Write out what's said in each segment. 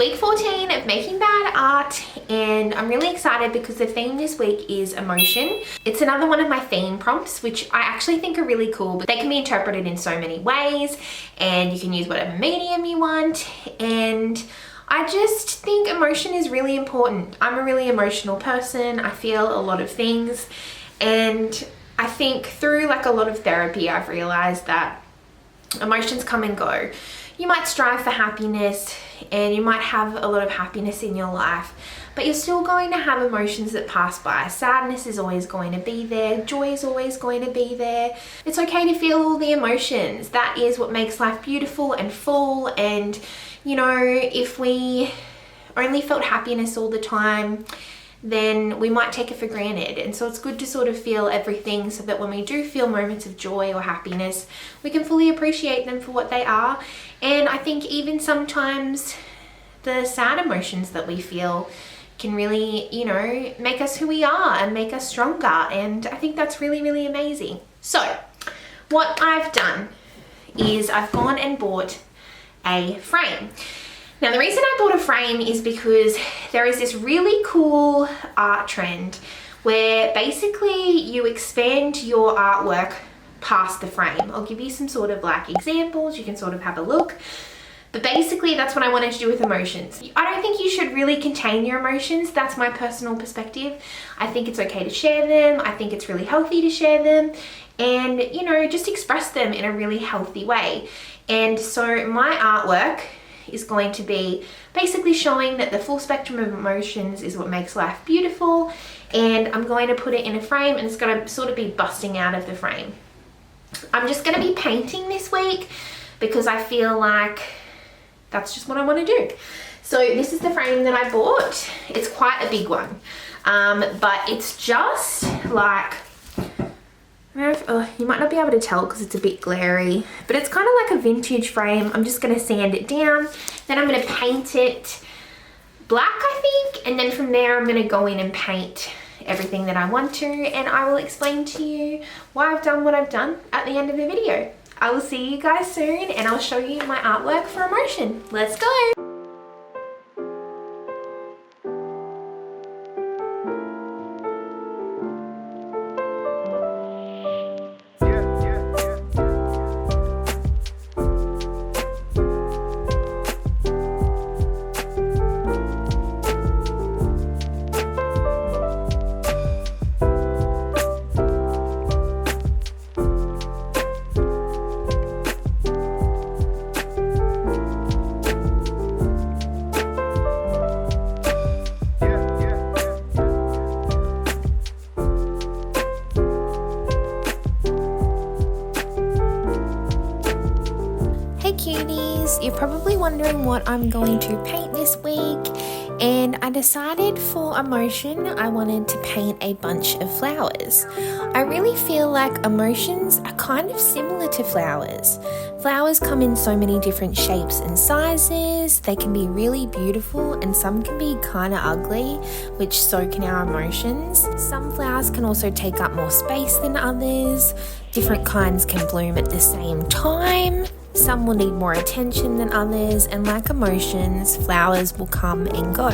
week 14 of making bad art, and I'm really excited because the theme this week is emotion. It's another one of my theme prompts, which I actually think are really cool, but they can be interpreted in so many ways, and you can use whatever medium you want. And I just think emotion is really important. I'm a really emotional person. I feel a lot of things, and I think through like a lot of therapy, I've realized that emotions come and go. You might strive for happiness and you might have a lot of happiness in your life, but you're still going to have emotions that pass by. Sadness is always going to be there. Joy is always going to be there. It's okay to feel all the emotions. That is what makes life beautiful and full. And you know, if we only felt happiness all the time, then we might take it for granted. And so it's good to sort of feel everything so that when we do feel moments of joy or happiness, we can fully appreciate them for what they are. And I think even sometimes the sad emotions that we feel can really, you know, make us who we are and make us stronger. And I think that's really, really amazing. So what I've done is I've gone and bought a frame. Now, the reason I bought a frame is because there is this really cool art trend where basically you expand your artwork past the frame. I'll give you some sort of like examples. You can sort of have a look. But basically that's what I wanted to do with emotions. I don't think you should really contain your emotions. That's my personal perspective. I think it's okay to share them. I think it's really healthy to share them and, you know, just express them in a really healthy way. And so my artwork is going to be basically showing that the full spectrum of emotions is what makes life beautiful, and I'm going to put it in a frame and it's going to sort of be busting out of the frame. I'm just going to be painting this week because I feel like that's just what I want to do. So this is the frame that I bought. It's quite a big one, but it's just like, I don't know if, you might not be able to tell because it's a bit glary, but it's kind of like a vintage frame. I'm just going to sand it down, then I'm going to paint it black, I think, and then from there I'm going to go in and paint everything that I want to, and I will explain to you why I've done what I've done at the end of the video. I will see you guys soon, and I'll show you my artwork for emotion. Let's go! Cuties, you're probably wondering what I'm going to paint this week, and I decided for emotion I wanted to paint a bunch of flowers. I really feel like emotions are kind of similar to flowers. Flowers come in so many different shapes and sizes. They can be really beautiful and some can be kind of ugly, which so can our emotions. Some flowers can also take up more space than others. Different kinds can bloom at the same time. Some will need more attention than others, and like emotions, flowers will come and go.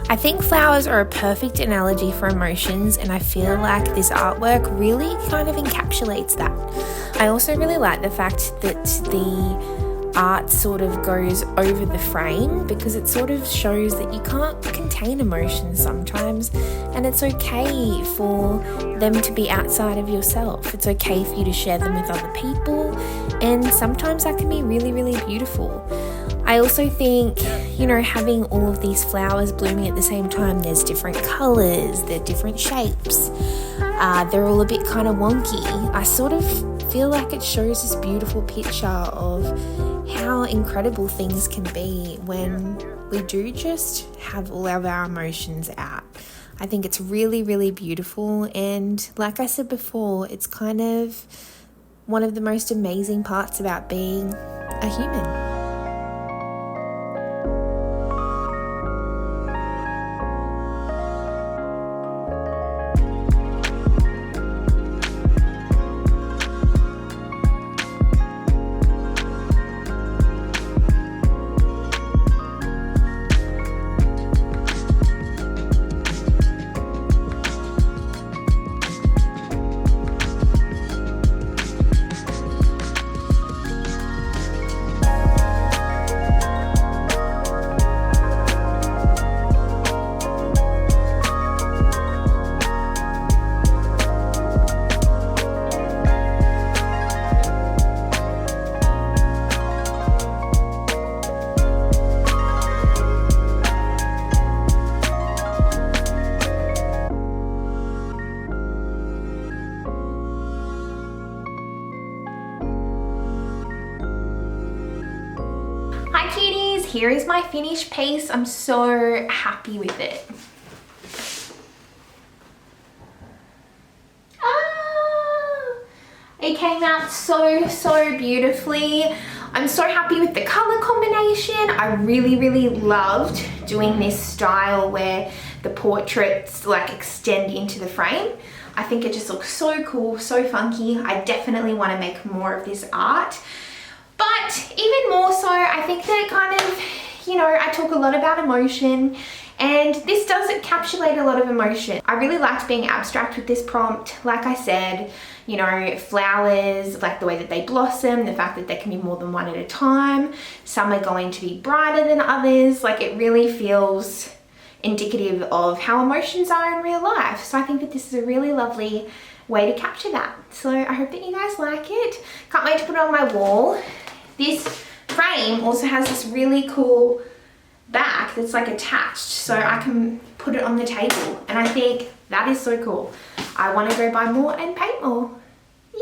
I think flowers are a perfect analogy for emotions, and I feel like this artwork really kind of encapsulates that. I also really like the fact that the art sort of goes over the frame because it sort of shows that you can't contain emotions sometimes, and it's okay for them to be outside of yourself. It's okay for you to share them with other people, and sometimes that can be really, really beautiful. I also think, you know, having all of these flowers blooming at the same time, there's different colours, they're different shapes, they're all a bit kind of wonky. I sort of feel like it shows this beautiful picture of how incredible things can be when we do just have all of our emotions out. I think it's really, really beautiful, and like I said before, it's kind of one of the most amazing parts about being a human. Hi cuties, here is my finished piece. I'm so happy with it. It came out so beautifully. I'm so happy with the color combination. I really loved doing this style where the portraits like extend into the frame. I think it just looks so cool, so funky. I definitely want to make more of this art. But even more so, I think that kind of, you know, I talk a lot about emotion, and this does encapsulate a lot of emotion. I really liked being abstract with this prompt. Like I said, you know, flowers, like the way that they blossom, the fact that there can be more than one at a time. Some are going to be brighter than others. Like, it really feels indicative of how emotions are in real life. So I think that this is a really lovely way to capture that. So I hope that you guys like it. Can't wait to put it on my wall. This frame also has this really cool back that's like attached, so I can put it on the table, and I think that is so cool. I want to go buy more and paint more. Yee.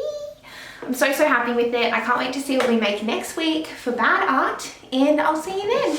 I'm so happy with it. I can't wait to see what we make next week for bad art, and I'll see you then.